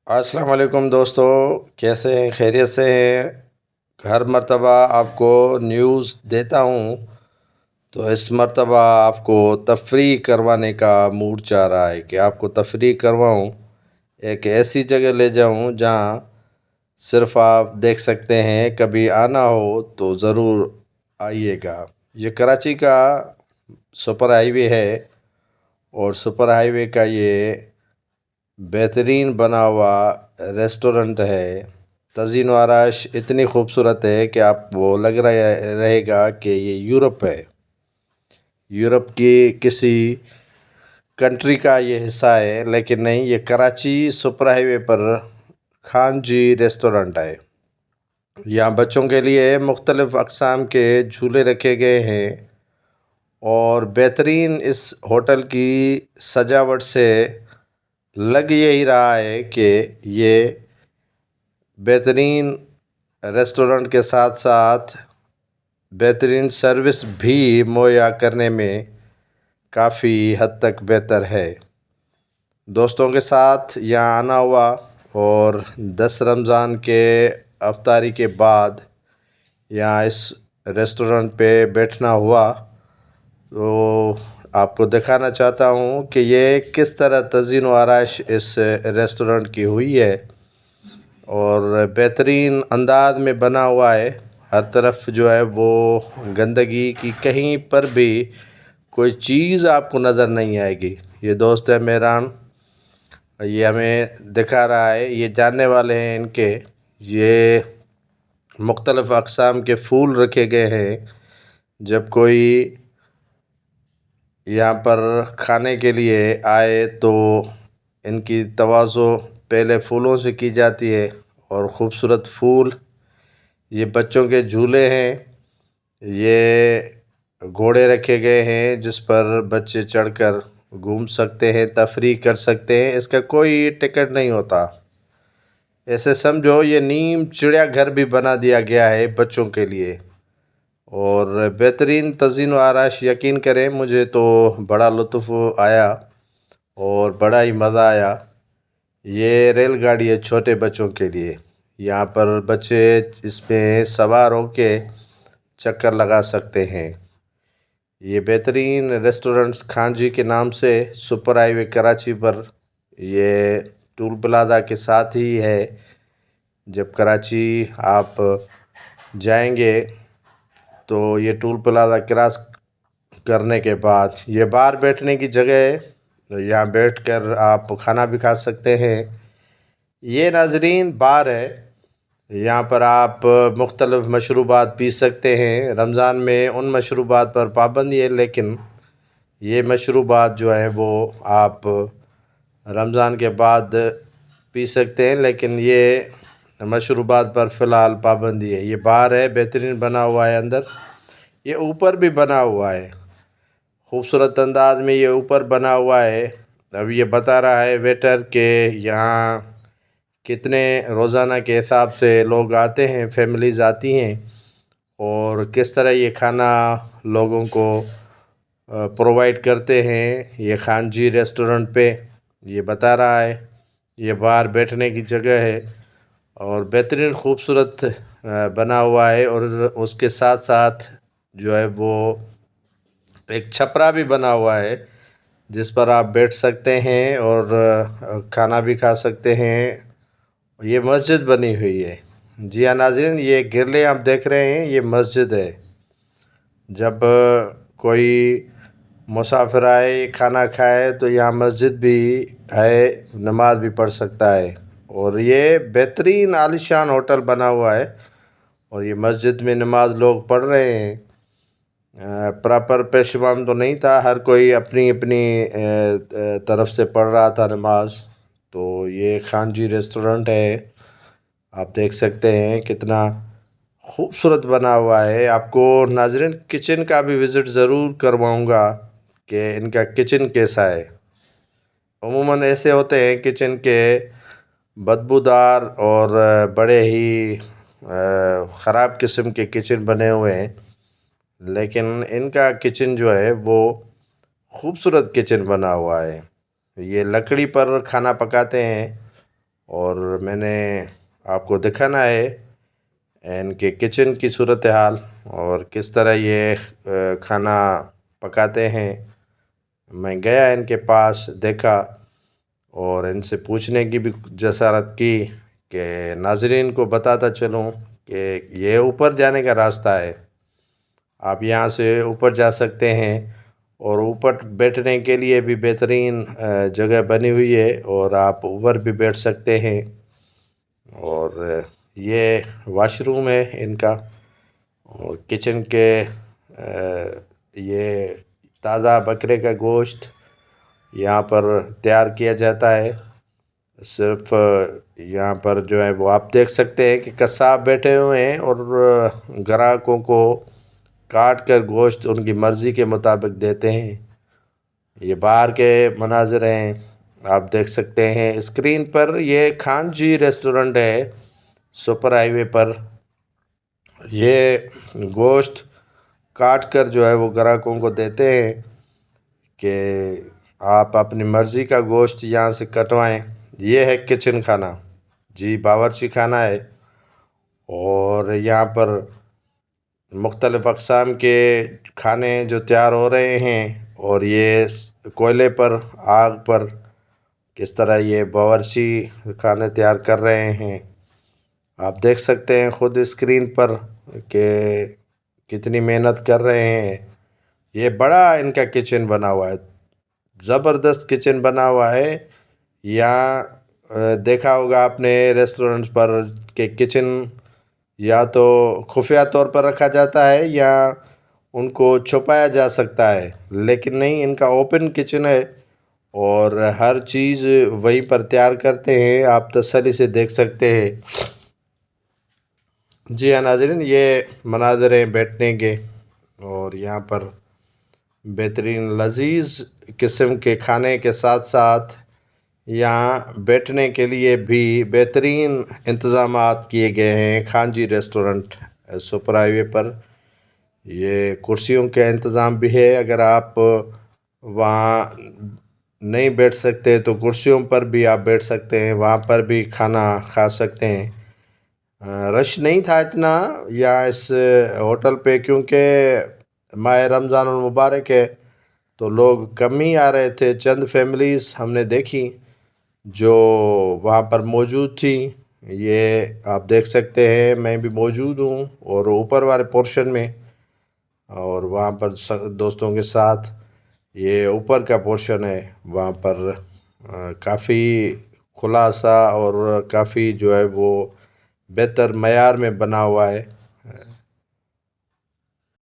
السلام علیکم دوستو، کیسے ہیں؟ خیریت سے ہیں؟ ہر مرتبہ آپ کو نیوز دیتا ہوں تو اس مرتبہ آپ کو تفریح کروانے کا موڈ چاہ رہا ہے کہ آپ کو تفریح کرواؤں، ایک ایسی جگہ لے جاؤں جہاں صرف آپ دیکھ سکتے ہیں۔ کبھی آنا ہو تو ضرور آئیے گا۔ یہ کراچی کا سپر ہائی وے ہے اور سپر ہائی وے کا یہ بہترین بنا ہوا ریسٹورنٹ ہے۔ تزئین و آرائش اتنی خوبصورت ہے کہ آپ کو لگ رہے گا کہ یہ یورپ ہے، یورپ کی کسی کنٹری کا یہ حصہ ہے، لیکن نہیں، یہ کراچی سپر ہائی وے پر خان جی ریسٹورنٹ ہے۔ یہاں بچوں کے لیے مختلف اقسام کے جھولے رکھے گئے ہیں اور بہترین اس ہوٹل کی سجاوٹ سے لگ یہی رہا ہے کہ یہ بہترین ریسٹورنٹ کے ساتھ ساتھ بہترین سروس بھی مہیا کرنے میں کافی حد تک بہتر ہے۔ دوستوں کے ساتھ یہاں آنا ہوا اور 10 رمضان کے افطاری کے بعد یہاں اس ریسٹورنٹ پہ بیٹھنا ہوا تو آپ کو دکھانا چاہتا ہوں کہ یہ کس طرح تزئین و آرائش اس ریسٹورنٹ کی ہوئی ہے اور بہترین انداز میں بنا ہوا ہے۔ ہر طرف جو ہے وہ گندگی کی کہیں پر بھی کوئی چیز آپ کو نظر نہیں آئے گی۔ یہ دوست ہے مہران، یہ ہمیں دکھا رہا ہے، یہ جاننے والے ہیں ان کے۔ یہ مختلف اقسام کے پھول رکھے گئے ہیں۔ جب کوئی یہاں پر کھانے کے لیے آئے تو ان کی تواضع پہلے پھولوں سے کی جاتی ہے اور خوبصورت پھول۔ یہ بچوں کے جھولے ہیں، یہ گھوڑے رکھے گئے ہیں جس پر بچے چڑھ کر گھوم سکتے ہیں، تفریح کر سکتے ہیں۔ اس کا کوئی ٹکٹ نہیں ہوتا۔ ایسے سمجھو یہ نیم چڑیا گھر بھی بنا دیا گیا ہے بچوں کے لیے اور بہترین تزئین و آرائش۔ یقین کریں مجھے تو بڑا لطف آیا اور بڑا ہی مزہ آیا۔ یہ ریل گاڑی ہے چھوٹے بچوں کے لیے، یہاں پر بچے اس میں سوار ہو کے چکر لگا سکتے ہیں۔ یہ بہترین ریسٹورنٹ خان جی کے نام سے سپر ہائی وے کراچی پر، یہ ٹول پلازا کے ساتھ ہی ہے۔ جب کراچی آپ جائیں گے تو یہ ٹول پلازا کراس کرنے کے بعد یہ باہر بیٹھنے کی جگہ ہے، یہاں بیٹھ کر آپ کھانا بھی کھا سکتے ہیں۔ یہ ناظرین بار ہے، یہاں پر آپ مختلف مشروبات پی سکتے ہیں۔ رمضان میں ان مشروبات پر پابندی ہے، لیکن یہ مشروبات جو ہیں وہ آپ رمضان کے بعد پی سکتے ہیں، لیکن یہ مشروبات پر فی الحال پابندی ہے۔ یہ بار ہے، بہترین بنا ہوا ہے، اندر یہ اوپر بھی بنا ہوا ہے، خوبصورت انداز میں یہ اوپر بنا ہوا ہے۔ اب یہ بتا رہا ہے ویٹر کہ یہاں کتنے روزانہ کے حساب سے لوگ آتے ہیں، فیملیز آتی ہیں اور کس طرح یہ کھانا لوگوں کو پرووائڈ کرتے ہیں یہ خان جی ریسٹورنٹ پہ، یہ بتا رہا ہے۔ یہ باہر بیٹھنے کی جگہ ہے اور بہترین خوبصورت بنا ہوا ہے اور اس کے ساتھ ساتھ جو ہے وہ ایک چھپرا بھی بنا ہوا ہے جس پر آپ بیٹھ سکتے ہیں اور کھانا بھی کھا سکتے ہیں۔ یہ مسجد بنی ہوئی ہے۔ جی ہاں ناظرین، یہ گرلے آپ دیکھ رہے ہیں، یہ مسجد ہے۔ جب کوئی مسافر آئے کھانا کھائے تو یہاں مسجد بھی ہے، نماز بھی پڑھ سکتا ہے اور یہ بہترین عالیشان ہوٹل بنا ہوا ہے اور یہ مسجد میں نماز لوگ پڑھ رہے ہیں۔ پراپر پیشوام تو نہیں تھا، ہر کوئی اپنی اپنی طرف سے پڑھ رہا تھا نماز۔ تو یہ خان جی ریسٹورنٹ ہے، آپ دیکھ سکتے ہیں کتنا خوبصورت بنا ہوا ہے۔ آپ کو ناظرین کچن کا بھی وزٹ ضرور کرواؤں گا کہ ان کا کچن کیسا ہے۔ عموماً ایسے ہوتے ہیں کچن کے بدبودار اور بڑے ہی خراب قسم کے کچن بنے ہوئے ہیں، لیکن ان کا کچن جو ہے وہ خوبصورت کچن بنا ہوا ہے۔ یہ لکڑی پر کھانا پکاتے ہیں اور میں نے آپ کو دکھانا ہے ان کے کچن کی صورتحال اور کس طرح یہ کھانا پکاتے ہیں۔ میں گیا ان کے پاس، دیکھا اور ان سے پوچھنے کی بھی جسارت کی کہ ناظرین کو بتاتا چلوں کہ یہ اوپر جانے کا راستہ ہے، آپ یہاں سے اوپر جا سکتے ہیں، اور اوپر بیٹھنے کے لیے بھی بہترین جگہ بنی ہوئی ہے، اور آپ اوپر بھی بیٹھ سکتے ہیں۔ اور یہ واش روم ہے ان کا، اور کچن کے یہ تازہ بکرے کا گوشت یہاں پر تیار کیا جاتا ہے۔ صرف یہاں پر جو ہے وہ آپ دیکھ سکتے ہیں کہ قصاب بیٹھے ہوئے ہیں اور گراہکوں کو کاٹ کر گوشت ان کی مرضی کے مطابق دیتے ہیں۔ یہ باہر کے مناظر ہیں، آپ دیکھ سکتے ہیں اسکرین پر۔ یہ خان جی ریسٹورنٹ ہے سپر ہائی وے پر۔ یہ گوشت کاٹ کر جو ہے وہ گراہکوں کو دیتے ہیں کہ آپ اپنی مرضی کا گوشت یہاں سے کٹوائیں۔ یہ ہے کچن خانہ، جی باورچی خانہ ہے، اور یہاں پر مختلف اقسام کے کھانے جو تیار ہو رہے ہیں، اور یہ کوئلے پر، آگ پر کس طرح یہ باورچی کھانے تیار کر رہے ہیں۔ آپ دیکھ سکتے ہیں خود اسکرین پر کہ کتنی محنت کر رہے ہیں۔ یہ بڑا ان کا کچن بنا ہوا ہے، زبردست کچن بنا ہوا ہے۔ یہاں دیکھا ہوگا آپ نے ریسٹورنٹس پر کہ کچن یا تو خفیہ طور پر رکھا جاتا ہے یا ان کو چھپایا جا سکتا ہے، لیکن نہیں، ان کا اوپن کچن ہے اور ہر چیز وہیں پر تیار کرتے ہیں، آپ تسلی سے دیکھ سکتے ہیں۔ جی ہاں ناظرین، یہ مناظر ہیں بیٹھنے کے، اور یہاں پر بہترین لذیذ قسم کے کھانے کے ساتھ ساتھ یہاں بیٹھنے کے لیے بھی بہترین انتظامات کیے گئے ہیں۔ خان جی ریسٹورنٹ سپر ہائی وے پر یہ کرسیوں کا انتظام بھی ہے، اگر آپ وہاں نہیں بیٹھ سکتے تو کرسیوں پر بھی آپ بیٹھ سکتے ہیں، وہاں پر بھی کھانا کھا سکتے ہیں۔ رش نہیں تھا اتنا یہاں اس ہوٹل پہ، کیونکہ ماہ رمضان المبارک ہے تو لوگ کم ہی آ رہے تھے۔ چند فیملیز ہم نے دیکھی جو وہاں پر موجود تھی۔ یہ آپ دیکھ سکتے ہیں، میں بھی موجود ہوں اور اوپر والے پورشن میں، اور وہاں پر دوستوں کے ساتھ یہ اوپر کا پورشن ہے، وہاں پر کافی کھلا سا اور کافی جو ہے وہ بہتر معیار میں بنا ہوا ہے۔